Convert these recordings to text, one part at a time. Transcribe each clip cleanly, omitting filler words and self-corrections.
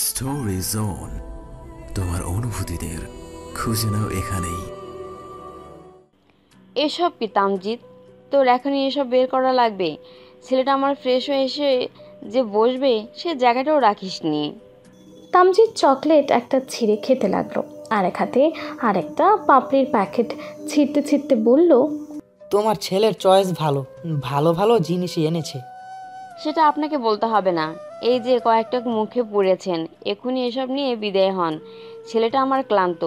Story zone, তোমার অনুভূতিদের খুঁজে নাও এখানেই। এসব কি তামজিৎ, তোর এখনই এসব বের করা লাগবে? ছেলেটা আমার ফ্রেশ হয়ে এসে যে বসবে সে জায়গাটাও রাখিসনি। তামজিৎ চকলেট একটা ছিঁড়ে খেতে লাগলো, আর এক হাতে আরেকটা পাপড়ির প্যাকেট ছিঁড়তে ছিঁড়তে বলল, তোমার ছেলের চয়েস ভালো, ভালো ভালো জিনিসই এনেছে। সেটা আপনাকে বলতে হবে না। এই যে কয়েকটা মুখে পড়েছেন, এখনই এসব নিয়ে বিদায় হন। ছেলেটা আমার ক্লান্ত,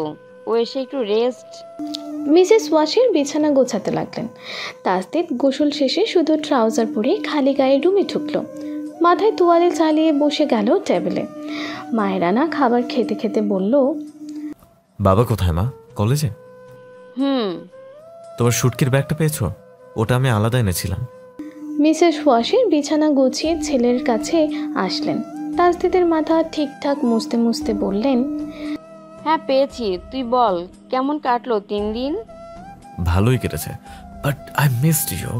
ও এসে একটু রেস্ট। মিসেস ওয়াশির বিছানা গোছাতে লাগলেন। তাসদিদ গোসল শেষে শুধু ট্রাউজার পরে খালি গায়ে রুমে ঢুকলো। মাথায় তোয়ালে চালিয়ে বসে গেল টেবিলে। মায়েরানা খাবার খেতে খেতে বলল, বাবা কোথায় মা? কলেজে? হুম। তোমার শুটকির ব্যাগটা পেয়েছো? ওটা আমি আলাদা এনেছিলাম। মিসেস ওয়াশির বিছানা গুছিয়ে ছেলের কাছে আসলেন। তাসদিদের মাথা ঠিকঠাক মুছতে মুছতে বললেন, হ্যাঁ পেয়েছি, তুই বল কেমন কাটলো 3 দিন? ভালোই কেটেছে, but I missed you.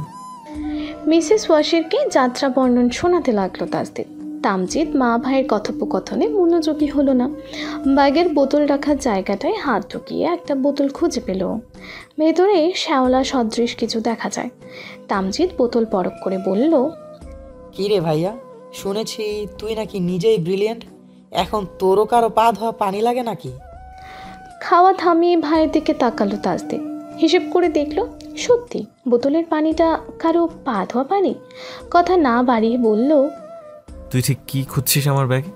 Mrs ওয়াশিরকে যাত্রা বর্ণন শোনাতে লাগলো তাসদিদ। তামজিৎ মা ভাইয়ের কথোপকথনে মনোযোগী হলো না। ব্যাগের বোতল রাখার জায়গাটায় হাত ঢুকিয়ে একটা বোতল খুঁজে পেল। ভেতরে শ্যাওলা সদৃশ কিছু দেখা যায়। তামজিৎ বোতল পরখ করে বলল, কি রে ভাইয়া, শুনেছি তুই নাকি নিজেই ব্রিলিয়েন্ট। এখন তোরও কারো পা ধোয়া পানি লাগে নাকি? খাওয়া থামিয়ে ভাইয়ের দিকে তাকালো তাসদিদ। হিসেব করে দেখলো সত্যি বোতলের পানিটা কারো পা ধোয়া পানি। কথা না বাড়িয়ে বলল, তুই ঠিক কি খুঁজছিস আমার ব্যাগে?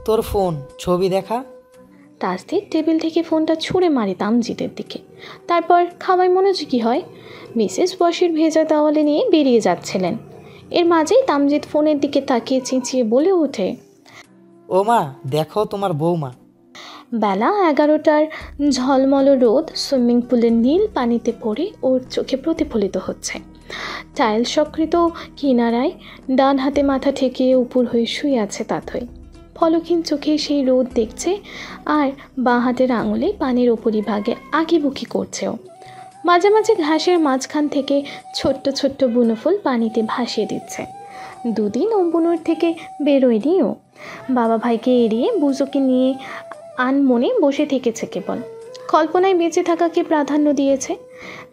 তোর ফোন, ছবি দেখা। তাসদিদ টেবিল থেকে ফোনটা ছুঁড়ে মারে তামজিদের দিকে। তারপর খাওয়ায় মনোযোগী হয়। মিসেস ওয়াশির ভেজা তাওয়ালে নিয়ে বেরিয়ে যাচ্ছিলেন। এর মাঝেই তামজিদ ফোনের দিকে তাকিয়ে চেঁচিয়ে বলে ওঠে, ও মা, দেখো তোমার বৌমা। বেলা 11টার ঝলমল রোদ সুইমিং পুলের নীল পানিতে পড়ে ওর চোখে প্রতিফলিত হচ্ছে। টাইল সকৃত কিনারায় ডান হাতে মাথা ঠেকিয়ে উপর হয়ে শুয়ে আছে তাথই। ফলকহীন চোখে সেই রোদ দেখছে, আর বাঁ হাতের আঙুলে পানির উপরিভাগে আঁকিবুকি করছেও। মাঝে মাঝে ঘাসের মাঝখান থেকে ছোট্ট ছোট্ট বুনোফুল পানিতে ভাসিয়ে দিচ্ছে। দুদিন ও বুনোর থেকে বেরোয়নিও। বাবা ভাইকে এড়িয়ে বুঝোকে নিয়ে আনমনে বসে থেকেছে কেবল। কল্পনায় বেঁচে থাকাকে প্রাধান্য দিয়েছে।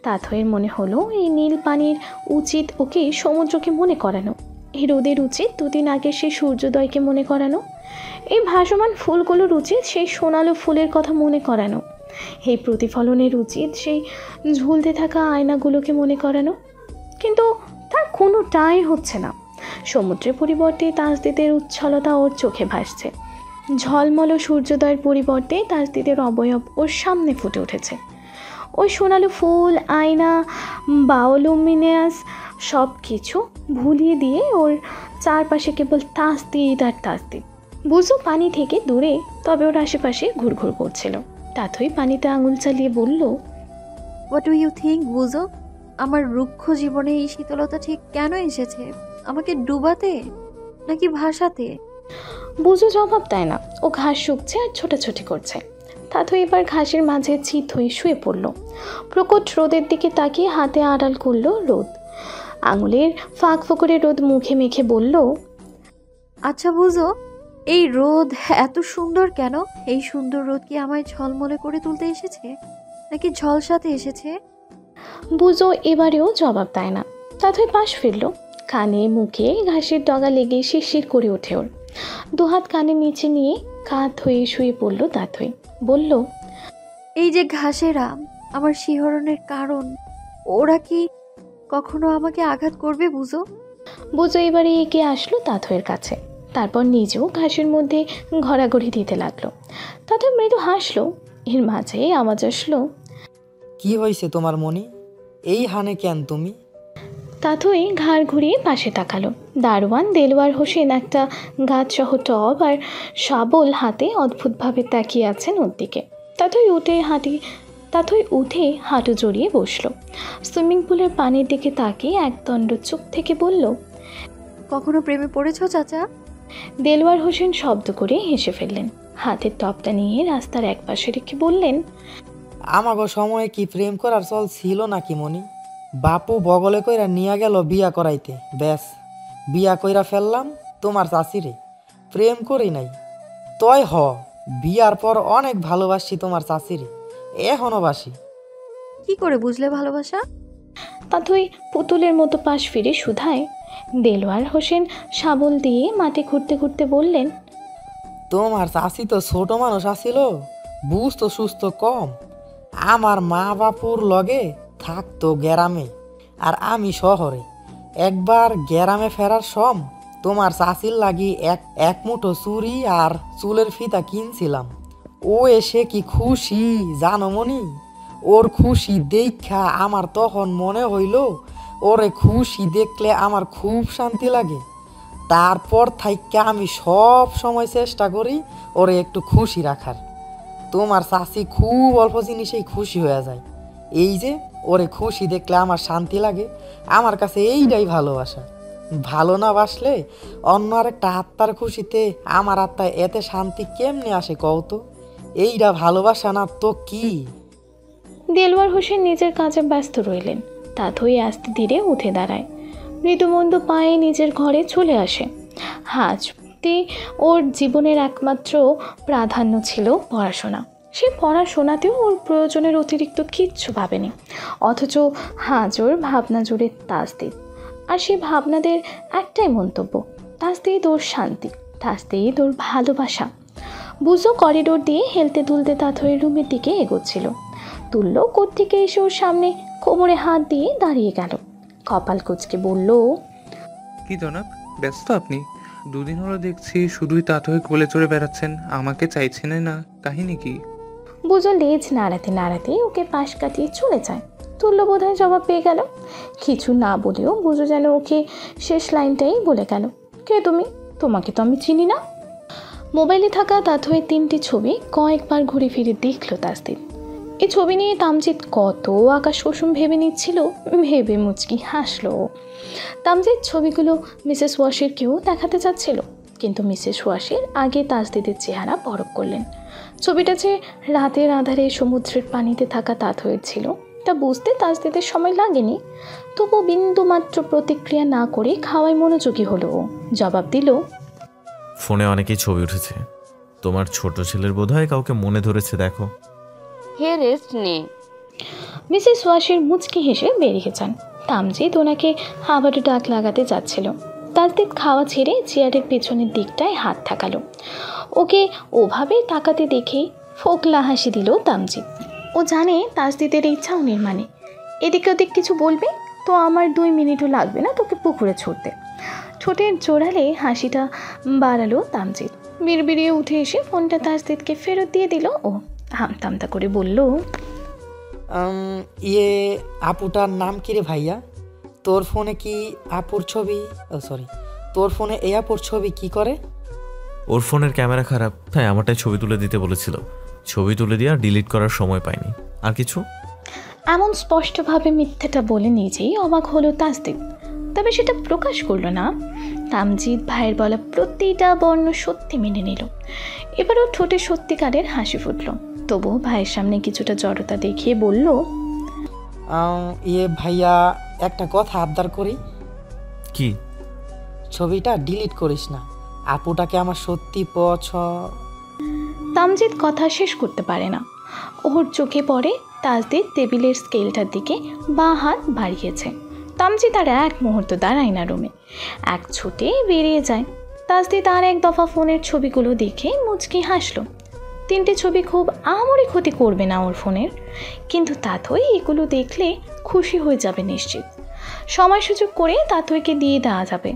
তাথইয়ের মনে হলো এই নীল পানির উচিত ওকে সমুদ্রকে মনে করানো, এই রোদের উচিত দুদিন আগে সেই সূর্যোদয়কে মনে করানো, এই ভাসমান ফুলগুলোর উচিত সেই সোনালো ফুলের কথা মনে করানো, এই প্রতিফলনের উচিত সেই ঝুলতে থাকা আয়নাগুলোকে মনে করানো। কিন্তু তার কোনোটাই হচ্ছে না। সমুদ্রের পরিবর্তে তাসদিদের উচ্ছলতা ওর চোখে ভাসছে। ঝলমল সূর্যোদয়ের পরিবর্তে তাসদিদের অবয়ব ওর সামনে ফুটে উঠেছে। ওই সোনালো ফুল, আয়না, বায়োলুমিনাস সব কিছু ভুলিয়ে দিয়ে ওর চারপাশে কেবল তাসদিদ আর তাসদিদ। বুঝো পানি থেকে দূরে, তবে ওর আশেপাশে ঘুরঘুর করছিল। তাথই পানিতে আঙুল চালিয়ে বলল, হোয়াট ডু ইউ থিঙ্ক বুঝো? আমার রুক্ষ জীবনে এই শীতলতা ঠিক কেন এসেছে? আমাকে ডুবাতে নাকি ভাসাতে? বুঝো জবাব দেয় না। ও ঘাস শুকছে আর ছোটাছুটি করছে। তাথু এবার ঘাসের মাঝে চিত হয়ে শুয়ে পড়ল। প্রকট রোদের দিকে তাকিয়ে হাতে আড়াল করল রোদ। আঙুলের ফাঁক ফোকরে রোদ মুখে মেখে বলল, আচ্ছা বুঝো, এই রোদ এত সুন্দর কেন? এই সুন্দর রোদ কি আমায় ঝলমলে করে তুলতে এসেছে নাকি ঝলসাতে এসেছে? বুঝো এবারেও জবাব দেয় না। তাথই পাশ ফিরল। কানে মুখে ঘাসের ডগা লেগে শিরশির করে ওঠে ওর। দুহাত কানের নিচে নিয়ে কাঁধ হয়ে শুয়ে পড়ল তাথই। বলল, এই যে ঘাসেরা আমার শিহরণের কারণ, ওরা কি কখনো আমাকে আঘাত করবে বুঝো? বুঝো এবারে এগিয়ে আসলো তাথইয়ের কাছে। তারপর নিজেও ঘাসের মধ্যে ঘোরাঘুরি দিতে লাগলো। তাথই মৃদু হাসলো। এর মাঝে আওয়াজ আসলো, কি হয়েছে তোমার মনি? এই হানে কেন তুমি? তাথই ঘাড় ঘুরিয়ে পাশে তাকালো। দারোয়ান দেলোয়ার হোসেন একটা গাছসহ টব আর শাবল হাতে অদ্ভুতভাবে তাকিয়ে আছেন ওর দিকে। তাথই উঠে হাঁটু জড়িয়ে বসলো। সুইমিং পুলের পানির দিকে তাকিয়ে একদণ্ড চুপ থেকে বলল, কখনো প্রেমে পড়েছো চাচা? দেলোয়ার হোসেন শব্দ করে হেসে ফেললেন। হাতের টপটা নিয়ে রাস্তার একপাশে রেখে বললেন, আমাগো সময়ে কি প্রেম করার চল ছিল নাকি মনি? বাপু বগলে কইরা নিয়া গেল বিয়া করাইতে, ব্যাস বিয়া কইরা ফেললাম তোমার চাচিরে। প্রেম করি নাই। তয় বিয়ার পর অনেক ভালোবাসি তোমার চাচির, এখনো বাসি। কি করে বুঝলে ভালোবাসা? তাথই পুতুলের মতো পাশ ফিরে শুধায়। দেলোয়ার হোসেন শাবল দিয়ে মাটি ঘুরতে ঘুরতে বললেন, তোমার চাচি তো ছোট মানুষ আসিল, বুঝতো সুস্থ কম। আমার মা বাপুর লগে থাকতো গ্রামে আর আমি শহরে। একবার গ্রামে ফেরার সম তোমার চাচির লাগি এক মুঠো চুরি আর চুলের ফিতা কিনছিলাম। ও এসে কি খুশি জানো মনি, ওর খুশি দেখা আমার তখন মনে হইল ওরে খুশি দেখলে আমার খুব শান্তি লাগে। তারপর থাইকা আমি সব সময় চেষ্টা করি ওরে একটু খুশি রাখার। তোমার চাচি খুব অল্প জিনিসেই খুশি হয়ে যায়। এই যে ওরে খুশি দেখলে আমার শান্তি লাগে, আমার কাছে এইটাই ভালোবাসা। ভালো না বাসলে অন্য আরেকটা আত্মার খুশিতে আমার আত্মায় এতে শান্তি কেমনে আসে কও তো? এইটা ভালোবাসা না তো কি? দেলোয়ার হোসেন নিজের কাজে ব্যস্ত রইলেন। তাথই আস্তে ধীরে উঠে দাঁড়ায়, মৃদুমন্দ পায়ে নিজের ঘরে চলে আসে। হাজতে ওর জীবনের একমাত্র প্রাধান্য ছিল পড়াশোনা। সে পড়াশোনাতেও ওর প্রয়োজনের অতিরিক্ত কিচ্ছু ভাবেনি, অথচ হাজর ভাবনা জুড়ে তাসদিদ। আর সে ভাবনাদের একটাই মন্তব্য, তাসদিদ ওর শান্তি, তাসদিদ ওর ভালোবাসা। বুঝো করিডোর দিয়ে হেলতে দুলতে তাথইয়ের রুমের দিকে এগোচ্ছিল। তুল্য কোত্থেকে এসে ওর সামনে কোমরে হাত দিয়ে দাঁড়িয়ে গেল, কপাল কুঁচকে বলল, কি জনাব, ব্যস্ত আপনি? দুদিন হলো দেখছি শুধুই তাঁতই কোলে চড়ে বেড়াচ্ছেন, আমাকে চাইছেন না, কাহিনী কি? বুঝো লেজ নাড়াতে নাড়াতে ওকে পাশ কাটিয়ে চলে যায়। তুল্য বোধহয় জবাব পেয়ে গেল, কিছু না বলেও বুঝো যেন ওকে শেষ লাইনটাই বলে গেল, কে তুমি? তোমাকে তো আমি চিনি না। মোবাইলে থাকা তাথইয়ের 3টি ছবি কয়েকবার ঘুরে ফিরে দেখল তাসদিদ। এই ছবি নিয়ে তামজিদ কত আকাশ কুসুম ভেবে নিচ্ছিল, ভেবে মুচকি হাসলো। তামজিদ ছবিগুলো মিসেস ওয়াশিরকেও দেখাতে চাচ্ছিল, কিন্তু মিসেস ওয়াশির আগে তাসদিদের চেহারা পরখ করলেন। ছবিটা যে রাতের আধারে সমুদ্রের পানিতে থাকা তাথইয়ের ছিল তা বুঝতে তাসদিদের সময় লাগেনি। তবু বিন্দুমাত্র প্রতিক্রিয়া না করে খাওয়ায় মনোযোগী হলো। জবাব দিল, ফোনে অনেকেই ছবি উঠেছে, তোমার ছোট ছেলের বোধহয় কাউকে মনে ধরেছে, দেখো। হে রেস্ট নে। মিসেস ওয়াশির মুচকি হেসে বেরিয়ে যান। তামজিদ ওনাকে আবারও ডাক লাগাতে যাচ্ছিল। তাসদিদ খাওয়া ছেড়ে চেয়ারের পেছনের দিকটায় হাত ঠাকালো। ওকে ওভাবে তাকাতে দেখে ফোকলা হাসি দিল তামজিদ। ও জানে তাসদিদের ইচ্ছা অনির্মাণে, এদিকে ওদিক কিছু বলবে তো আমার 2 মিনিটও লাগবে না তোকে পুকুরে ছুটতে। ঠোঁটের জোড়ালে হাসিটা বাড়ালো তামজিদ। বিড়বিড়িয়ে উঠে এসে ফোনটা তাসদিদকে ফেরত দিয়ে দিল। ও হামতামতা করে বলল, ইয়ে আপুটার নাম কি রে ভাইয়া? তোর ফোনে কি আপুর ছবি, তোর ফোনে এই আপুর ছবি কি করে? ওর ফোনের ক্যামেরা খারাপ, তাই আমারটাই ছবি তুলে দিতে বলেছিল। ছবি তুলে দিয়ে আর ডিলিট করার সময় পাইনি। আর কিছু? এমন স্পষ্টভাবে মিথ্যাটা বলে নিজেই অবাক হলো তাসদিদ, তবে সেটা প্রকাশ করলো না। তামজিদ ভাইয়ের বলা প্রতিটা বর্ণ সত্যি মেনে নিল। এবারও ঠোঁটে সত্যিকারের হাসি ফুটল, তবু ভাইয়ের সামনে কিছুটা জড়তা দেখিয়ে বলল, ইয়ে ভাইয়া, একটা কথা আবদার করি। কি? ছবিটা ডিলিট করিস না, আপুটাকে আমার সত্যি তামজিদ কথা শেষ করতে পারে না। ওর চোখে পড়ে তাসদিদ টেবিলের স্কেলটার দিকে বাঁ হাত বাড়িয়েছে। তামজিদ আর এক মুহূর্ত দাঁড়ায় না রুমে, এক ছুটে বেরিয়ে যায়। তাসদিদ আর এক দফা ফোনের ছবিগুলো দেখে মুচকি হাসলো। 3টে ছবি খুব আহামরি ক্ষতি করবে না ওর ফোনের, কিন্তু তাথই এগুলো দেখলে খুশি হয়ে যাবে নিশ্চিত। সময় সুযোগ করে তাথইকে দিয়ে দেওয়া যাবে,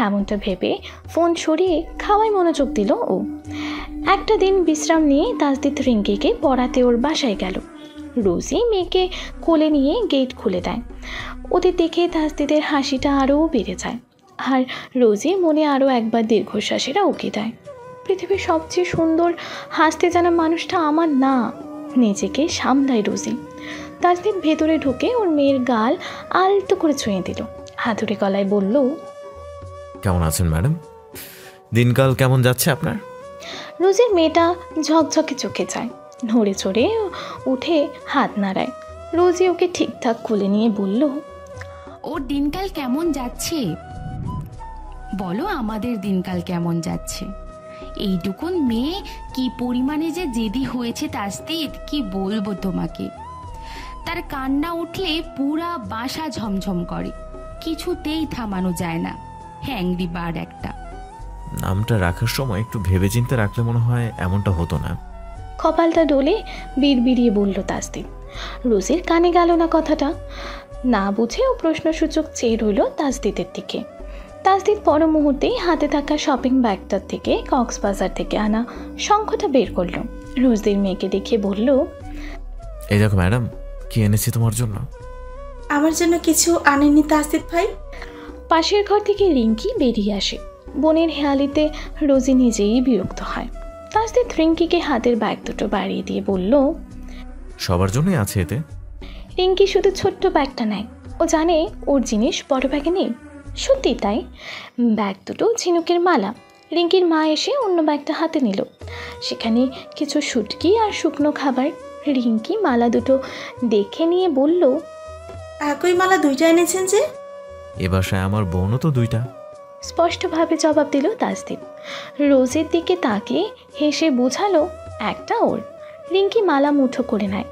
এমনটা ভেবে ফোন সরিয়ে খাওয়ায় মনোযোগ দিল ও। একটা দিন বিশ্রাম নিয়ে তাসদিদ রিঙ্কিকে পড়াতে ওর বাসায় গেল। রোজি মেয়েকে কোলে নিয়ে গেট খুলে দেয়। ওদের দেখে তাসদিদের হাসিটা আরও বেড়ে যায়, আর রোজির মনে আরও একবার দীর্ঘশ্বাসেরা উকি দেয়। পৃথিবীর সবচেয়ে সুন্দর হাসতে জানা মানুষটা আমার না। নিজেকে সামলায় রোজি। তাসদিদ ভেতরে ঢুকে ওর মেয়ের গাল আলতো করে ছুঁয়ে দিল, হাতুড়ে গলায় বলল, কেমন আছেন ম্যাডাম? দিনকাল কেমন যাচ্ছে আপনার? রোজির মেয়েটা ঝকঝকে চোখে যায়, নড়ে চড়ে উঠে হাত নাড়ায়। রোজি ওকে ঠিকঠাক কোলে নিয়ে বলল, ওর দিনকাল কেমন যাচ্ছে? বলো আমাদের দিনকাল কেমন যাচ্ছে? এইটুকুন মেয়ে কি পরিমাণে যে জেদি হয়েছে তাসদিদ, কি বলবো তোমাকে। তার কান্না উঠলে পুরা বাসা ঝমঝম করে, কিছুতেই থামানো যায় না। হ্যাংরি বার্ড একটা। নামটা রাখার সময় একটু ভেবেচিন্তে রাখলে মনে হয় এমনটা হতো না। কপালটা ডোলে বিড়বিড়িয়ে বলল তাসদিদ। রোজির কানে গেল না কথাটা। না বুঝেও প্রশ্নসূচক চেয়ে রইল তাসদিদের দিকে। তাসদিদ পর মুহূর্তেই হাতে থাকা শপিং ব্যাগটার থেকে কক্সবাজার থেকে আনা শঙ্খটা বের করলো। রোজদের মেয়েকে দেখে বলল, এই দেখো ম্যাডাম, কি এনেছি তোমার জন্য। আমার জন্য কিছু আনেননি তাসদিদ ভাই? পাশের ঘর থেকে রিঙ্কি বেরিয়ে আসে। বোনের হেয়ালিতে রোজি নিজেই বিরক্ত হয়। তাসদিদ রিঙ্কিকে হাতের ব্যাগ দুটো বাড়িয়ে দিয়ে বলল, সবার জন্যই আছে এতে। রিঙ্কি শুধু ছোট্ট ব্যাগটা নেয়, ও জানে ওর জিনিস বড় ব্যাগে নেই। সত্যি তাই। ব্যাগ দুটো ঝিনুকের মালা। রিঙ্কির মা এসে অন্য ব্যাগটা হাতে নিল, সেখানে কিছু শুটকি আর শুকনো খাবার। রিঙ্কি মালা দুটো দেখে নিয়ে বলল, একই মালা দুইটা এনেছেন যে? এ বাসায় আমার বোনও তো দুইটা। স্পষ্টভাবে জবাব দিল তাসদিদ। রোজের দিকে তাকিয়ে হেসে বোঝালো, একটা ওর। রিঙ্কি মালা মুঠো করে নেয়।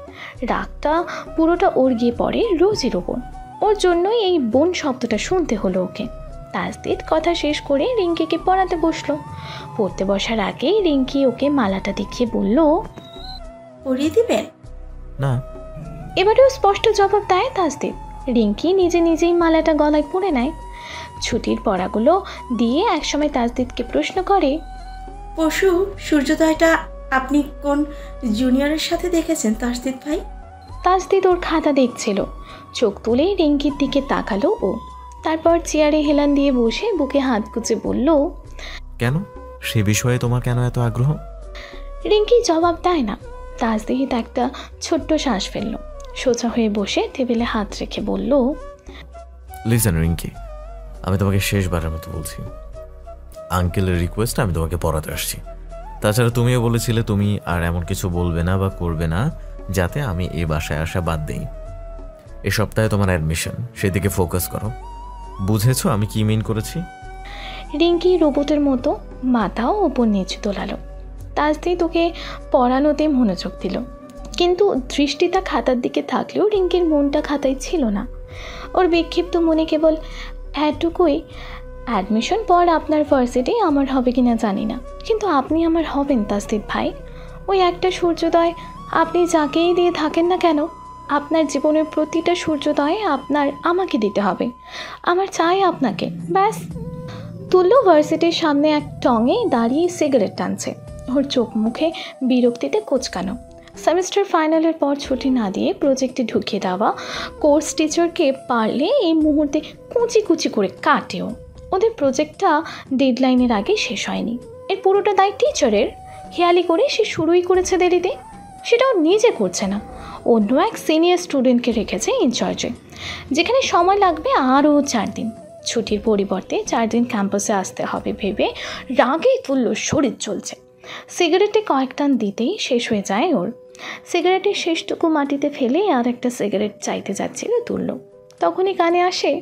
রাগটা পুরোটা ওর গিয়ে পড়ে রোজের ওপর। ওর জন্যই এই বোন শব্দটা শুনতে হলো ওকে। তাসদিদ কথা শেষ করে রিঙ্কিকে পড়াতে বসলো। পড়তে বসার আগেই রিঙ্কি ওকে মালাটা দেখিয়ে বলল, পরিয়ে দিবেন? না। এবারেও স্পষ্ট জবাব দেয় তাসদিদ। রিঙ্কি নিজে নিজেই মালাটা গলায় পরে নেয়। ছুটির পড়াগুলো দিয়ে একসময় তাসদিদকে প্রশ্ন করে, পরশু সূর্যোদয়টা আপনি কোন জুনিয়রের সাথে দেখেছেন তাসদিদ ভাই? তাসদিদ ওর খাতা দেখছিল। চোখ তুলে রিঙ্কির দিকে তাকালো ও। তারপর চেয়ারে হেলান দিয়ে বসে বুকে হাত গুজে বলল, কেন? সে বিষয়ে তোমার কেন এত আগ্রহ? রিঙ্কি জবাব দেয় না। তাসদিদ একটা ছোট্ট শ্বাস ফেলল। সোজা হয়ে বসে টেবিলে হাত রেখে বলল, লিসেন রিঙ্কি, আমি তোমাকে শেষবারের মতো বলছি, আঙ্কেলের রিকোয়েস্ট আমি তোমাকে পড়াতে আসছি। তাছাড়া তুমিও বলেছিলে তুমি আর এমন কিছু বলবে না বা করবে না যাতে আমি এই বাসায় আসা বাদ দিই। এ সপ্তাহে তোমার অ্যাডমিশন, সেদিকে ফোকাস করো। বুঝেছো আমি কি মিন করেছি? রিঙ্কি রোবটের মতো মাথাও ওপর নিচু তোলালো। তাসদিদ ওকে পড়ানোতে মনোযোগ দিল, কিন্তু দৃষ্টিটা খাতার দিকে থাকলেও রিঙ্কির মনটা খাতায় ছিল না। ওর বিক্ষিপ্ত মনে কেবল এটুকুই, অ্যাডমিশন পর আপনার ভার্সিটি আমার হবে কিনা জানি না, কিন্তু আপনি আমার হবেন তাসদিদ ভাই। ওই একটা সূর্যোদয় আপনি যাকেই দিয়ে থাকেন না কেন, আপনার জীবনের প্রতিটা সূর্যোদয়ে আমাকে দিতে হবে। আমার চাই আপনাকে, ব্যাস। তুল্য ভার্সিটির সামনে এক টঙে দাঁড়িয়ে সিগারেট টানছে। ওর চোখ মুখে বিরক্তিতে কোচকানো। সেমিস্টার ফাইনালের পর ছুটি না দিয়ে প্রজেক্টে ঢুকিয়ে দেওয়া কোর্স টিচারকে পারলে এই মুহূর্তে কুচি কুচি করে কাটেও। ওদের প্রজেক্টটা ডেডলাইনের আগে শেষ হয়নি। এর পুরোটা দায় টিচারের। হেয়ালি করে সে শুরুই করেছে দেরিতে, সেটাও নিজে করছে না, অন্য এক সিনিয়র স্টুডেন্টকে রেখেছে ইনচার্জে, যেখানে সময় লাগবে আরও 4 দিন। ছুটির পরিবর্তে 4 দিন ক্যাম্পাসে আসতে হবে ভেবে রাগে তুল্য শরীর চলছে। সিগারেটে কয়েক টান দিতেই শেষ হয়ে যায় ওর। সিগারেটের শেষটুকু মাটিতে ফেলে আর একটা সিগারেট চাইতে যাচ্ছিল তুল্য। তখনই কানে আসে,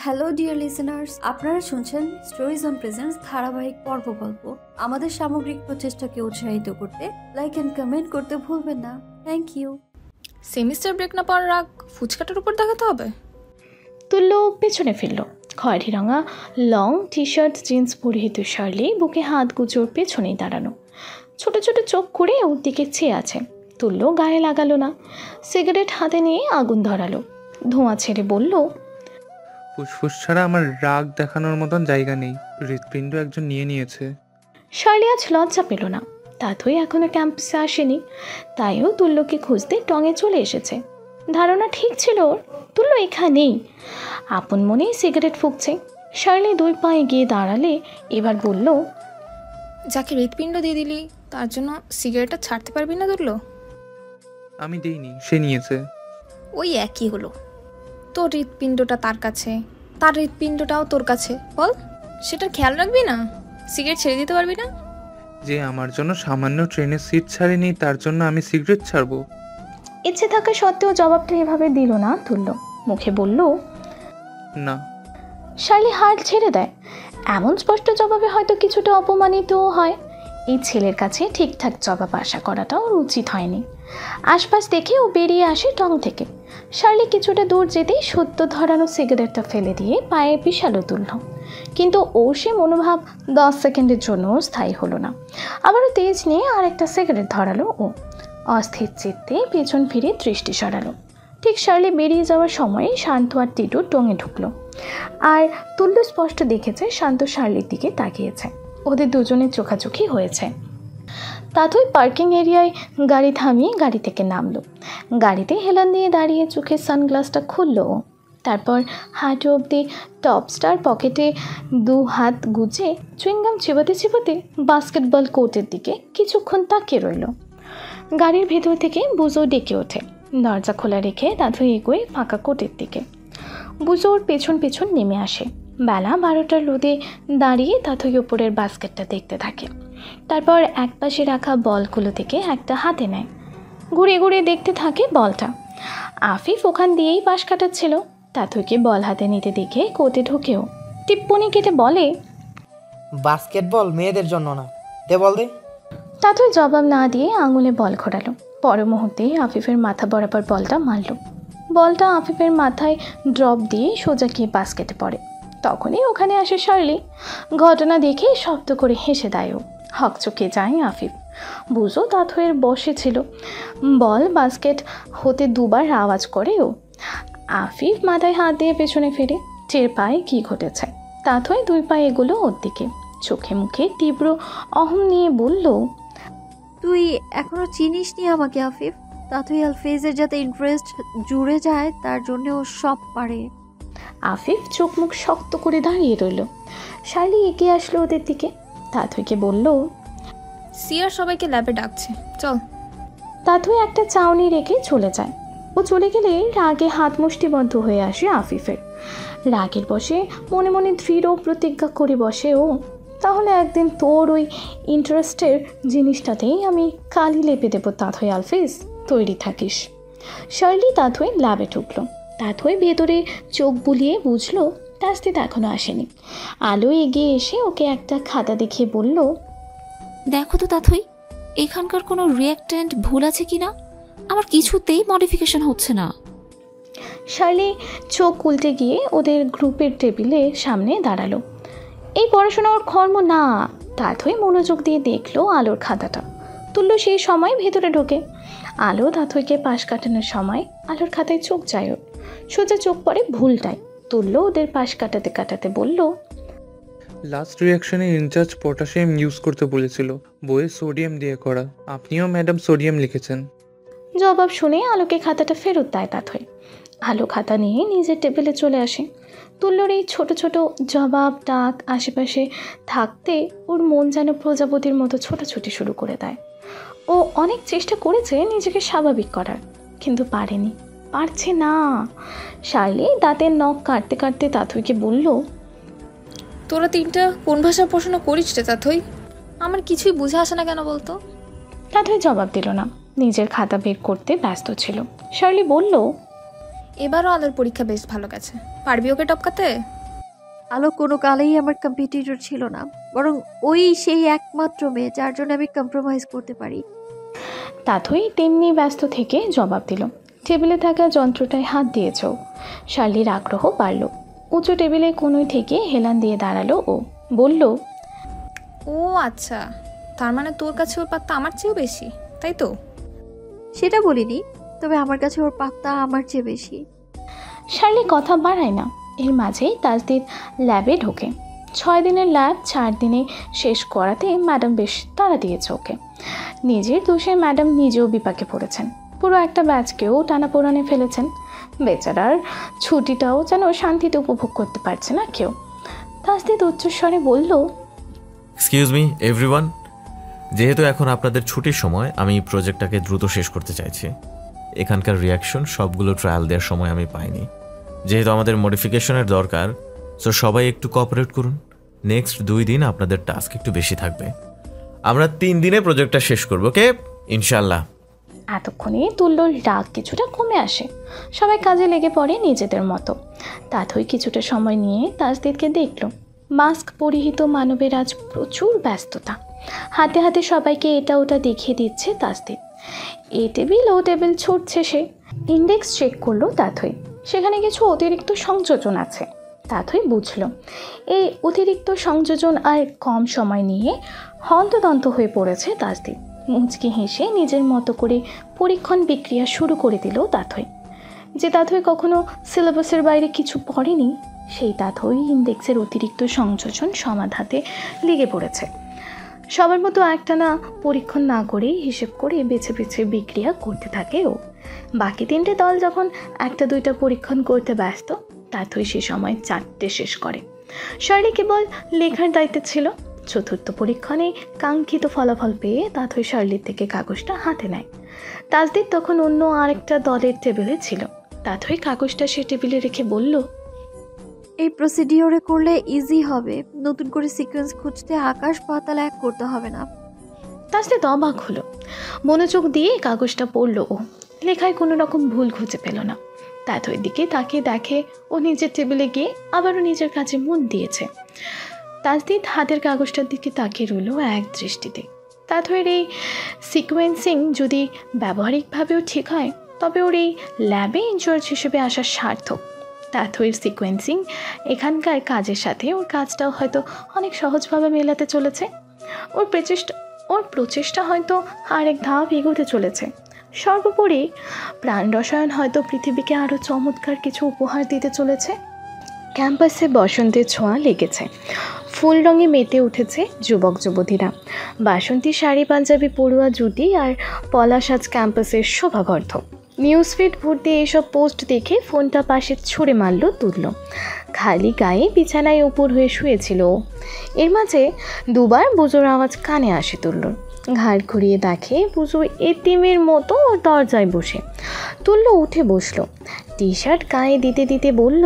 হ্যালো ডিয়ার লিসেনার্স, আপনারা শুনছেন স্টোরিজ অন প্রেজেন্স ধারাবাহিক পর্ব গল্প। আমাদের সামগ্রিক প্রচেষ্টাকে উৎসাহিত করতে লাইক অ্যান্ড কমেন্ট করতে ভুলবেন না। Thank you. সেমিস্টার ব্রেক না পাওয়ার রাগ ফুচকাটার উপর দেখাতে হবে। তুল্য পেছনে ফিরল। খয়েরি রঙা লং টি শার্ট জিন্স পরিহিত শার্লি বুকে হাত গুজোর পেছনেই দাঁড়ানো, ছোট ছোট চোখ করে ওর দিকে চেয়ে আছে। তুল্য গায়ে লাগালো না, সিগারেট হাতে নিয়ে আগুন ধরালো। ধোঁয়া ছেড়ে বলল, ফুসফুস ছাড়া আমার রাগ দেখানোর মতন জায়গা নেই, হৃৎপিণ্ড একজন নিয়ে নিয়েছে। শার্লি আজ লজ্জা পেল না। তাতই এখনো ক্যাম্পাসে আসেনি, তাইও তুল্যকে খুঁজতে টঙে চলে এসেছে। ধারণা ঠিক ছিল ওর, তুল্য এখানেই। আপন মনেই সিগারেট ফুঁকছে। শার্লি 2 পা এগিয়ে দাঁড়ালে এবার বলল, যাকে হৃৎপিণ্ড দিয়ে দিলি তার জন্য সিগারেটটা ছাড়তে পারবি না তুললো? আমি দেইনি, সে নিয়েছে। ওই একই হলো, তোর হৃৎপিণ্ডটা তার কাছে, তার হৃৎপিণ্ডটাও তোর কাছে। বল, সেটার খেয়াল রাখবি না? সিগারেট ছেড়ে দিতে পারবি না? যে আমার জন্য সামান্য ট্রেনের সিট ছাড়েনি তার জন্য আমি সিগারেট ছাড়বো? ইচ্ছে থাকা সত্ত্বেও জবাবটা এভাবে দিল না তুল্য। মুখে বলল, না। শার্লি হাল ছেড়ে দেয়। এমন স্পষ্ট জবাবে হয়তো কিছুটা অপমানিতও হয়। এই ছেলের কাছে ঠিকঠাক জবাব আশা করাটা ওর উচিত হয়নি। আশপাশ দেখে ও বেরিয়ে আসে টং থেকে। শার্লি কিছুটা দূর যেতেই সদ্য ধরানো সিগারেটটা ফেলে দিয়ে পায়ে বিশালো তুলল, কিন্তু ওর সে মনোভাব 10 সেকেন্ডের জন্য স্থায়ী হলো না। আবারও তেজ নিয়ে আরেকটা সিগারেট ধরালো ও। অস্থির চিত্তে পেছন ফিরে দৃষ্টি সরালো। ঠিক শার্লি বেরিয়ে যাওয়ার সময়ে শান্ত আর টিটু টঙে ঢুকলো, আর তুল্য স্পষ্ট দেখেছে শান্ত শার্লির দিকে তাকিয়েছে। ওদের দুজনের চোখাচোখি হয়েছে। তাতই পার্কিং এরিয়ায় গাড়ি থামিয়ে গাড়ি থেকে নামলো। গাড়িতে হেলান দিয়ে দাঁড়িয়ে চোখের সানগ্লাসটা খুললো। তারপর হাঁটু অবধি টপস্টার পকেটে 2 হাত গুজে চুইংগাম চিবাতে চিবাতে বাস্কেটবল কোর্টের দিকে কিছুক্ষণ তাকিয়ে রইল। গাড়ির ভেতর থেকে বুজো ডেকে ওঠে। দরজা খোলা রেখে তাতই এগোয় ফাঁকা কোর্টের দিকে। বুজো ওর পেছন পেছন নেমে আসে। বেলা 12টার রোদে দাঁড়িয়ে তাতই ওপরের বাস্কেটটা দেখতে থাকে। তারপর একপাশে রাখা বলগুলো থেকে একটা হাতে নেয়। ঘুরে ঘুরে দেখতে থাকে বলটা। আফিফ ওখান দিয়েই পাশ কাটাচ্ছিল। তাতইকে বল হাতে নিতে দেখে কোর্টে ঢুকেও টিপ্পনি কেটে বলে, বাস্কেটবল মেয়েদের জন্য না, দে বল দে। তাতই জবাব না দিয়ে আঙুলে বল ঘোরালো। পর মুহূর্তেই আফিফের মাথা বরাবর বলটা মারল। বলটা আফিফের মাথায় ড্রপ দিয়ে সোজা গিয়ে বাস্কেটে পড়ে। তখনই ওখানে আসে শার্লি। ঘটনা দেখে শব্দ করে হেসে দেয় ও। হকচকে যায় আফিফ। বুঝো তাতইয়ের বসে ছিল। বল বাস্কেট হতে 2 বার আওয়াজ করে ও। আফিফ মাথায় হাত দিয়ে পেছনে ফিরে টের পায় কী ঘটেছে। তাতই 2 পা এগুলো ওর দিকে। চোখে মুখে তীব্র অহম নিয়ে বলল, তুই এখনো চিনিস নি আমাকে আফিফ। তাতই আলফেজের যাতে ইন্টারেস্ট জুড়ে যায় তার জন্য ও সব পারে। আফিফ চোখ মুখ শক্ত করে দাঁড়িয়ে রইল। শার্লি এগিয়ে আসলো ওদের দিকে। তাতইকে বলল, সিয়ার সবাইকে ল্যাবে ডাকছে, চল। তাতই একটা চাউনি রেখে চলে যায়। ও চলে গেলে রাগে হাত মুষ্টিবদ্ধ হয়ে আসে আফিফের। রাগের বসে মনে মনে দৃঢ় প্রতিজ্ঞা করে বসে ও, তাহলে একদিন তোর ওই ইন্টারেস্টের জিনিসটাতেই আমি কালি লেপে দেবো তাতই আলফেজ, তৈরি থাকিস। শার্লি তাতই ল্যাবে ঢুকলো। তাতই ভেতরে চোখ বুলিয়ে বুঝলো তাসদিদ এখনও আসেনি। আলো এগিয়ে এসে ওকে একটা খাতা দেখিয়ে বলল, দেখো তো তাতই, এখানকার কোনো রিঅ্যাক্ট্যান্ট ভুল আছে কি না, আমার কিছুতেই মডিফিকেশন হচ্ছে না। শার্লি চোখ উল্টে গিয়ে ওদের গ্রুপের টেবিলে সামনে দাঁড়ালো। এই পড়াশোনা ওর কর্ম না। তাতই মনোযোগ দিয়ে দেখলো আলোর খাতাটা। তুল্য সেই সময় ভেতরে ঢোকে। আলো তাতইকে পাশ কাটানোর সময় আলোর খাতায় চোখ যায় ওর। সোজা চোখ পড়ে ভুলটায়। তুল্য ওদের পাশ কাটাতে কাটাতে বলল, লাস্ট রিয়াকশনে ইনচার্জ পটাশিয়াম ইউজ করতে বলেছিল, বইয়ে সোডিয়াম দিয়ে করা। আপনিও ম্যাডাম সোডিয়াম লিখেছেন। জবাব শুনে আলোকে খাতাটা ফেরত দেয় তাতই। আলো খাতা নিয়ে নিজের টেবিলে চলে আসে। তুল্যর এই ছোট ছোট জবাব ডাক আশেপাশে থাকতে ওর মন যেন প্রজাপতির মতো ছোটাছুটি শুরু করে দেয়। ও অনেক চেষ্টা করেছে নিজেকে স্বাভাবিক করার, কিন্তু পারেনি, পারছে না। শার্লি দাঁতের নখ কাটতে কাটতে তাতইকে বলল, তোরা 3টা কোন ভাষা পড়াশোনা করিস রে তাতই? আমার কিছুই বুঝে আসে না কেন বলতো? তাতই জবাব দিল না, নিজের খাতা বের করতে ব্যস্ত ছিল। শার্লি বলল, এবারও আলোর পরীক্ষা বেশ ভালো গেছে, পারবি ওকে টপকাতে? আলো কোনো কালেই আমার কম্পিটিটর ছিল না, বরং ওই সেই একমাত্র মেয়ে যার জন্য আমি কম্প্রোমাইজ করতে পারি। তাতই তেমনি ব্যস্ত থেকে জবাব দিল। টেবিলে থাকা যন্ত্রটায় হাত দিয়েছ। শার্লির আগ্রহ বাড়ল। উঁচু টেবিলে কোনোই থেকে হেলান দিয়ে দাঁড়ালো ও। বলল, ও আচ্ছা, তার মানে তোর কাছে ওর পাত্তা আমার চেয়েও বেশি, তাই তো? সেটা বলিনি, তবে আমার কাছে ওর পাত্তা আমার চেয়ে বেশি। শার্লি কথা বাড়ায় না। এর মাঝেই তাসদিদ ল্যাবে ঢোকে। 6 দিনের ল্যাব 4 দিনে শেষ করাতে ম্যাডাম বেশ তাড়া দিয়েছে ওকে। নিজের দোষে ম্যাডাম নিজেও বিপাকে পড়েছেন। পুরো একটা ব্যাচকেও টানাপোড়ানে ফেলেছেন। বেচারার ছুটিটাও যেন শান্তিতে উপভোগ করতে পারছে না কেউ। তাসদিদ উচ্চস্বরে বলল, এক্সকিউজ মি এভরিওয়ান, যেহেতু এখন আপনাদের ছুটির সময়, আমি প্রজেক্টটাকে দ্রুত শেষ করতে চাইছি। এখানকার রিয়াকশন সবগুলো ট্রায়াল দেওয়ার সময় আমি পাইনি, যেহেতু আমাদের মডিফিকেশনের দরকার। সো সবাই একটু কোঅপারেট করুন। নেক্সট 2 দিন আপনাদের টাস্ক একটু বেশি থাকবে। আমরা 3 দিনে প্রজেক্টটা শেষ করবো, ওকে? ইনশাল্লাহ। এতক্ষণে তুল্যর রাগ কিছুটা কমে আসে। সবাই কাজে লেগে পড়ে নিজেদের মতো। তাতই কিছুটা সময় নিয়ে তাসদিদকে দেখল। মাস্ক পরিহিত মানবের আজ প্রচুর ব্যস্ততা। হাতে হাতে সবাইকে এটা ওটা দেখিয়ে দিচ্ছে তাসদিদ। এই টেবিল ও টেবিল ছুটছে সে। ইন্ডেক্স চেক করলো তাথই, সেখানে কিছু অতিরিক্ত সংযোজন আছে। তাথই বুঝলো এই অতিরিক্ত সংযোজন আর কম সময় নিয়ে হন্তদন্ত হয়ে পড়েছে তাসদিদ। মুচকি হেসে নিজের মতো করে পরীক্ষণ বিক্রিয়া শুরু করে দিল তাথই। যে তাথই কখনো সিলেবাসের বাইরে কিছু পড়েনি, সেই তাথই ইন্ডেক্সের অতিরিক্ত সংযোজন সমাধাতে লেগে পড়েছে। সবার মতো একটানা পরীক্ষণ না করেই হিসেব করে বেছে বেছে বিক্রিয়া করতে থাকে ও। বাকি তিনটে দল যখন একটা দুইটা পরীক্ষণ করতে ব্যস্ত, তাথই সে সময় 4টে শেষ করে। শার্লি কেবল লেখার দায়িত্বে ছিল। চতুর্থ পরীক্ষণে কাঙ্ক্ষিত ফলাফল পেয়ে তাথই শার্লির থেকে কাগজটা হাতে নেয়। তাসদিদ তখন অন্য আরেকটা দলের টেবিলে ছিল। তাথই কাগজটা সে টেবিলে রেখে বলল, এই প্রসিডিওরে করলে ইজি হবে, নতুন করে সিকোয়েন্স খুঁজতে আকাশ পাতাল এক করতে হবে না। তাসদিদ অবাক হলো। মনোযোগ দিয়ে কাগজটা পড়ল ও। লেখায় কোনো রকম ভুল খুঁজে পেল না। তাথইর দিকে তাকিয়ে দেখে ও নিজের টেবিলে গিয়ে আবারও নিজের কাজে মন দিয়েছে। তাসদিদ হাতের কাগজটার দিকে তাকিয়ে রইল এক দৃষ্টিতে। তাথইর এই সিকোয়েন্সিং যদি ব্যবহারিকভাবেও ঠিক হয়, তবে ওর এই ল্যাবে ইনচার্জ হিসেবে আসা সার্থক। তাথইর সিকোয়েন্সিং এখানকার কাজের সাথে ওর কাজটাও হয়তো অনেক সহজভাবে মেলাতে চলেছে। ওর প্রচেষ্টা হয়তো আরেক ধাপ এগোতে চলেছে। সর্বোপরি প্রাণ রসায়ন হয়তো পৃথিবীকে আরও চমৎকার কিছু উপহার দিতে চলেছে। ক্যাম্পাসে বসন্তের ছোঁয়া লেগেছে। ফুল রঙে মেতে উঠেছে যুবক যুবতীরা। বাসন্তী শাড়ি পাঞ্জাবি পড়ুয়া জুটি আর পলাশ আজ ক্যাম্পাসের শোভাবর্ধক। নিউজ ফিড ভর্তি এইসব পোস্ট দেখে ফোনটা পাশে ছুঁড়ে মারল তুলল। খালি গায়ে বিছানায় উপর হয়ে শুয়েছিল। এর মাঝে দুবার বুজোর আওয়াজ কানে আসে তুল্লর। ঘাড় ঘুরিয়ে দেখে বুজো এতিমের মতো দরজায় বসে। তুল্ল উঠে বসলো। টি শার্ট গায়ে দিতে দিতে বলল,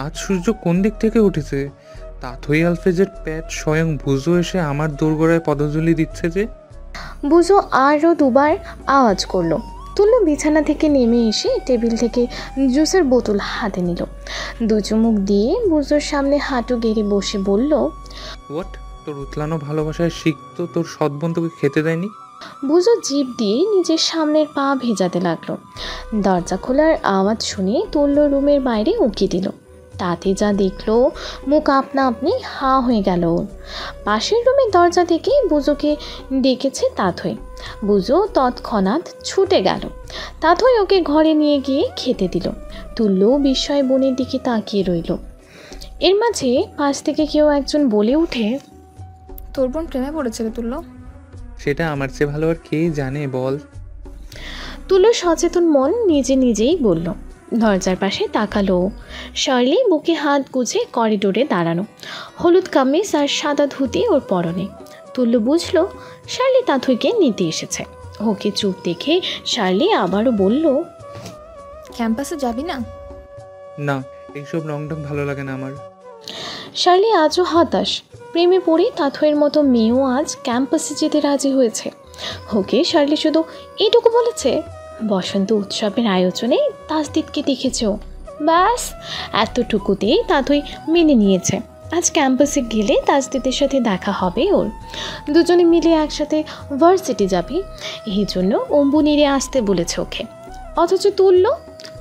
আজ সূর্য কোন দিক থেকে উঠেছে? তাথই আলফেজের প্যাট স্বয়ং বুঝো এসে আমার দোরগোড়ায় পদধূলি দিচ্ছে যে। বুজো আরও দুবার আওয়াজ করলো। তুল্ল বিছানা থেকে নেমে এসে টেবিল থেকে জুসের বোতল হাতে নিল। দু চুমুক দিয়ে বুজোর সামনে হাঁটু গেড়ে বসে বলল, হোয়াট? তোর উতলানো ভালোবাসায় শিখতো তোর সৎবোন তোকে খেতে দেয়নি? বুজো জিভ দিয়ে নিজের সামনের পা ভেজাতে লাগলো। দরজা খোলার আওয়াজ শুনে তুল্ল রুমের বাইরে উঁকি দিল। তাতে যা দেখলো, মুখ আপনা আপনি হাঁ হয়ে গেল ওর। পাশের রুমের দরজা থেকে বুজোকে ডেকেছে তাথই। বুজো তৎক্ষণাৎ ছুটে গেল। তাথই ওকে ঘরে নিয়ে গিয়ে খেতে দিল। তুল্য বিস্ময় বোনের দিকে তাকিয়ে রইল। এর মাঝে পাশ থেকে কেউ একজন বলে উঠে, তোর বোন প্রেমে পড়েছিল তুল্য? সেটা আমার চেয়ে ভালো আর কে জানে বল। তুল্য সচেতন মন নিজে নিজেই বলল। দরজার পাশে তাকালো। শার্লি বুকে হাত গুজে করিডোরে দাঁড়ানো, হলুদ কামিজ আর সাদা ধুতি ওর পরনে। তুল্য বুঝলো শার্লি তাথইকে নিতে এসেছে। ওকে চুপ দেখে শার্লি আবারও বলল, ক্যাম্পাসে যাবি না? না, এইসব রংঢং ভালো লাগে না আমার। শার্লি আজও হতাশ। প্রেমে পড়ে তাথইয়ের মতো মেয়েও আজ ক্যাম্পাসে যেতে রাজি হয়েছে। ওকে শার্লি শুধু এইটুকু বলেছে, বসন্ত উৎসবের আয়োজনে তাসদিদকে দেখেছে ও। ব্যাস এতটুকুতেই তাথই মেনে নিয়েছে। আজ ক্যাম্পাসে গেলে তাসদিদের সাথে দেখা হবে ওর। দুজনে মিলে একসাথে ভার্সিটি যাবে, এই জন্য অম্বু নিয়ে আসতে বলেছে ওকে। অথচ তুল্য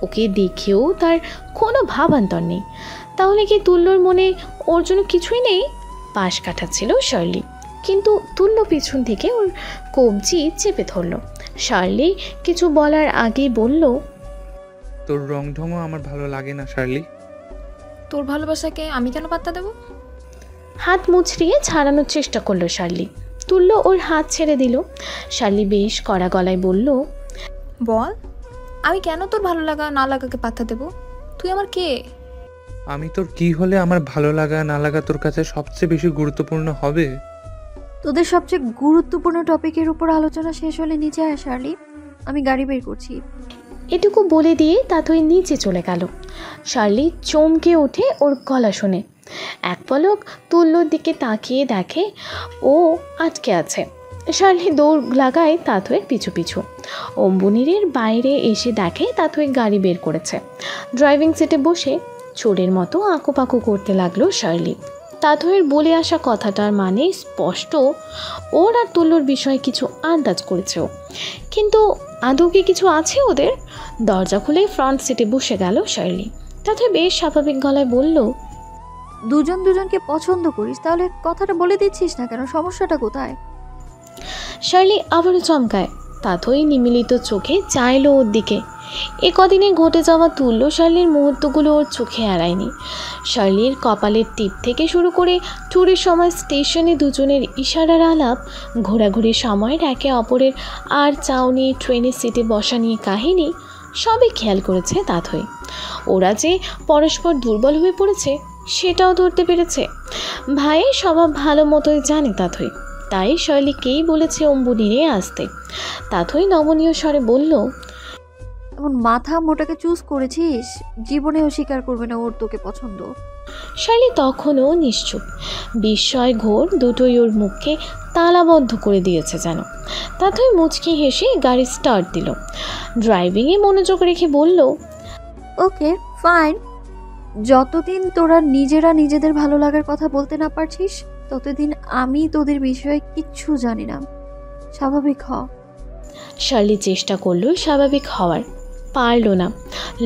ওকে দেখেও তার কোনো ভাবান্তর নেই। তাহলে কি তুল্যর মনে ওর জন্য কিছুই নেই? পাশ কাটাচ্ছিল শার্লি, কিন্তু তুল্য পিছন থেকে ওর কবজি চেপে ধরল। শার্লি কিছু বলার আগেই বলল, তোর রংঢংও আমার ভালো লাগে না শার্লি। তোর ভালোবাসাকে আমি কেন পাত্তা দেব? হাত মুচড়িয়ে ছাড়ানোর চেষ্টা করলো শার্লি। তুল্য ওর হাত ছেড়ে দিল। শার্লি বেশ কড়া গলায় বলল, বল, আমি কেন তোর ভালো লাগা না লাগাকে পাত্তা দেব? তুই আমার কে? আমি তোর কি হলে আমার ভালো লাগা না লাগা তোর কাছে সবচেয়ে বেশি গুরুত্বপূর্ণ হবে? তোদের সবচেয়ে গুরুত্বপূর্ণ টপিকের উপর আলোচনা শেষ হলে নিচে আয় শার্লি, আমি গাড়ি বের করছি। এটুকু বলে দিয়ে তাথই নিচে চলে গেল। শার্লি চমকে ওঠে ওর গলা শুনে। এক পলক তুল্যর দিকে তাকিয়ে দেখে ও আটকে আছে। শার্লি দৌড় লাগায় তাথইয়ের পিছু পিছু। অম্বুনিরের বাইরে এসে দেখে তাথই গাড়ি বের করেছে। ড্রাইভিং সিটে বসে চোরের মতো আঁকুপাকু করতে লাগলো শার্লি। তাথইয়ের বলে আসা কথাটার মানে স্পষ্ট ওর আর তুল্যর বিষয়ে কিছু আন্দাজ করেছে ও। কিন্তু আদৌ কি কিছু আছে ওদের? দরজা খুলে ফ্রন্ট সিটে বসে গেল শার্লি। তাথই বেশ স্বাভাবিক গলায় বলল, দুজন দুজনকে পছন্দ করিস, তাহলে কথাটা বলে দিচ্ছিস না কেন? সমস্যাটা কোথায়? শার্লি আবারও চমকায়। তাথই নিমিলিত চোখে চাইল ওর দিকে। এ কদিনে ঘটে যাওয়া তুল্য শার্লির মুহূর্তগুলো ওর চোখে এড়ায়নি। শার্লির কপালের টিপ থেকে শুরু করে ট্যুরের সময় স্টেশনে দুজনের ইশারার আলাপ, ঘোরাঘুরির সময়ের একে অপরের আর চাউনি, ট্রেনের সিটে বসা নিয়ে কাহিনী সবই খেয়াল করেছে তাথই। ওরা যে পরস্পর দুর্বল হয়ে পড়েছে সেটাও ধরতে পেরেছে। ভাইয়ের স্বভাব ভালো মতোই জানে তাথই, তাই শার্লিকেই বলেছে অম্বু নিয়ে আসতে। তাথই নমনীয় স্বরে বলল, এমন মাথা মোটাকে চুজ করেছিস, জীবনেও স্বীকার করবে না ওর তোকে পছন্দ। শার্লি তখনও নিশ্চুপ। বিস্ময় ঘোর দুটোই ওর মুখকে তালাবদ্ধ করে দিয়েছে যেন। তাথই মুচকি হেসে গাড়ি স্টার্ট দিল। ড্রাইভিংয়ে মনোযোগ রেখে বলল, ওকে ফাইন, যতদিন তোরা নিজেরা নিজেদের ভালো লাগার কথা বলতে না পারছিস ততদিন আমি তোদের বিষয়ে কিচ্ছু জানি না, স্বাভাবিক হ। শার্লি চেষ্টা করলো স্বাভাবিক হওয়ার, পারল না।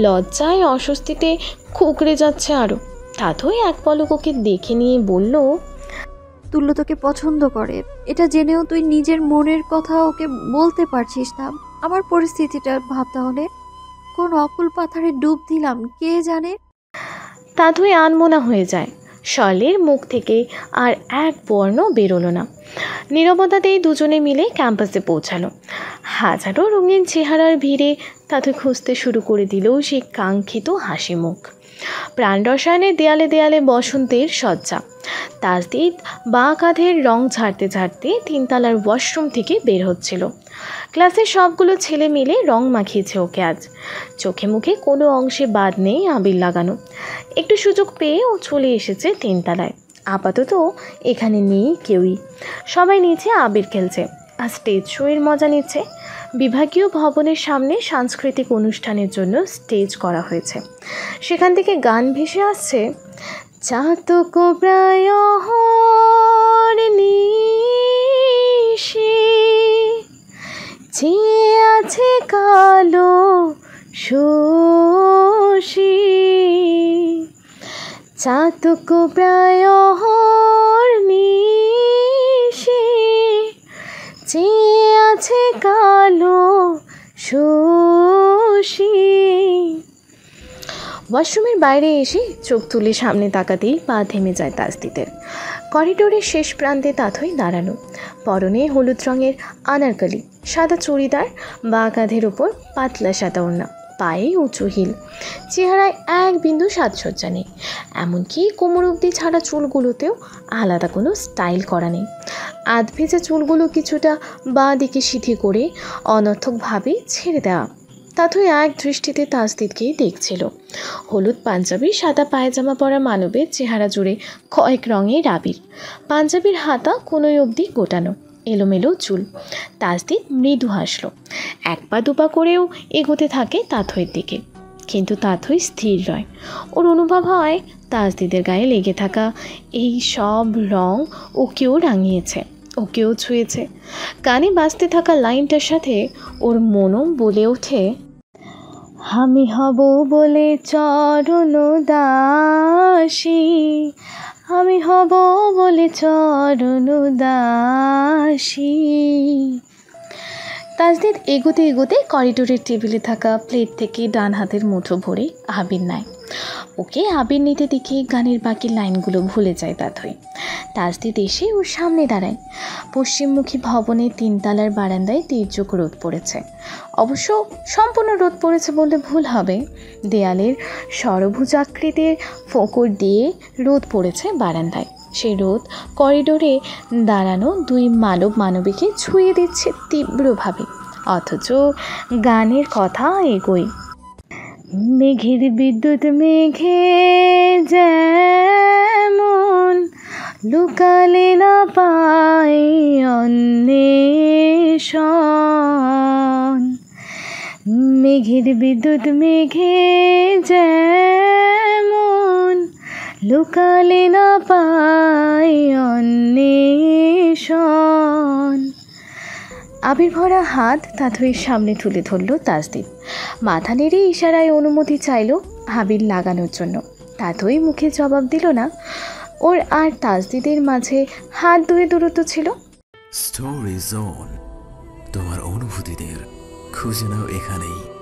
লজ্জায় অস্বস্তিতে কুঁকড়ে যাচ্ছে আরও। তাথই এক পলক ওকে দেখে নিয়ে বলল, তুল্য তোকে পছন্দ করে, এটা জেনেও তুই নিজের মনের কথা ওকে বলতে পারছিস না। আমার পরিস্থিতিটা ভাব তাহলে, কোন অকুল পাথারে ডুব দিলাম কে জানে। তাথই আনমনা হয়ে যায়। শার্লির মুখ থেকে আর এক বর্ণ বেরোলো না। নীরবতাতেই দুজনে মিলে ক্যাম্পাসে পৌঁছালো। হাজারো রঙিন চেহারার ভিড়ে তাথই খুঁজতে শুরু করে দিল সেই কাঙ্ক্ষিত হাসি মুখ। প্রাণ রসায়নের দেয়ালে দেয়ালে বসন্তের সজ্জা। তাজদিদ বাঁ কাঁধের রং ঝাড়তে ঝাড়তে তিনতলার ওয়াশরুম থেকে বের হচ্ছিল। ক্লাসের সবগুলো ছেলে মিলে রং মাখিয়েছে ওকে আজ। চোখে মুখে কোনো অংশে বাদ নেই আবির লাগানো। একটু সুযোগ পেয়ে ও চলে এসেছে তিনতলায়। আপাতত এখানে নেই কেউই, সবাই নিচে আবির খেলছে আর স্টেজ শোয়ের মজা নিচ্ছে। বিভাগীয় ভবনের সামনে সাংস্কৃতিক অনুষ্ঠানের জন্য স্টেজ করা হয়েছে। সেখান থেকে গান ভেসে আসছে, চাতক প্রায় নিশি চেয়ে আছে কালো শশী, চাতক প্রায় নিশি চেয়ে আছে কালো শশী। ওয়াশরুমের বাইরে এসে চোখ তুলে সামনে তাকাতেই পা থেমে যায় তাজদিদের। করিডোরের শেষ প্রান্তে তাথই দাঁড়ানো। পরনে হলুদ রঙের আনারকলি, সাদা চুড়িদার, বাঁ কাঁধের ওপর পাতলা সাদা ওড়না, পায়ে উঁচু হিল। চেহারায় এক বিন্দু সাজসজ্জা নেই, এমনকি কোমর অবধি ছাড়া চুলগুলোতেও আলাদা কোনো স্টাইল করা নেই। আধ ভেজা চুলগুলো কিছুটা বাঁ দিকে সিধে করে অনর্থকভাবে ছেড়ে দেওয়া। তাথই এক দৃষ্টিতে তাজদিদকেই দেখছিল। হলুদ পাঞ্জাবি, সাদা পায়জামা পরা মানবের চেহারা জুড়ে কয়েক রঙের আবির। পাঞ্জাবির হাতা কোনোই অবধি গোটানো, এলোমেলো চুল। তাজদিদ মৃদু হাসল, এক পা দুপা করেও এগোতে থাকে তাথইয়ের দিকে। কিন্তু তাথই স্থির রয়। ওর অনুভব হয় তাজদিদের গায়ে লেগে থাকা এই সব রং ওকেও রাঙিয়েছে, ওকেও ছুঁয়েছে। কানে বাজতে থাকা লাইনটার সাথে ওর মনও বলে ওঠে, আমি হব বলে চরণ দাসী, আমি হব বলে চরণ দাসী। তাজদিদ এগোতে এগোতে করিডোরের টেবিলে থাকা প্লেট থেকে ডান হাতের মুঠো ভরে আবির নেয়। ওকে আবির নিতে দেখে গানের বাকি লাইনগুলো ভুলে যায় তাথই। তাজদিদ এসে ওর সামনে দাঁড়ায়। পশ্চিমমুখী ভবনের তিনতলার বারান্দায় তীর্যক রোদ পড়েছে। অবশ্য সম্পূর্ণ রোদ পড়েছে বললে ভুল হবে। দেয়ালের ষড়ভুজাকৃতির ফোকর দিয়ে রোদ পড়েছে বারান্দায়। সেই রোদ করিডোরে দাঁড়ানো দুই মানব মানবীকে ছুঁয়ে দিচ্ছে তীব্রভাবে, অথচ গানের কথা এগোই। মেঘের বিদ্যুৎ মেঘে যেমন লুকালে না পায় অন্বেষণ, মেঘের বিদ্যুৎ মেঘে যেমন লুকালে না পাই অন্বেষণ। আবির ভরা হাত তাথইয়ের সামনে তুলে ধরল তাসদিদ। মাথা নেড়ে ইশারায় অনুমতি চাইল আবির লাগানোর জন্য। তাথই মুখে জবাব দিল না। ওর আর তাসদিদের মাঝে হাত ধুয়ে দূরত্ব ছিল। স্টোরি জোন, তোমার অনুভূতিদের খুঁজে নাও এখানেই।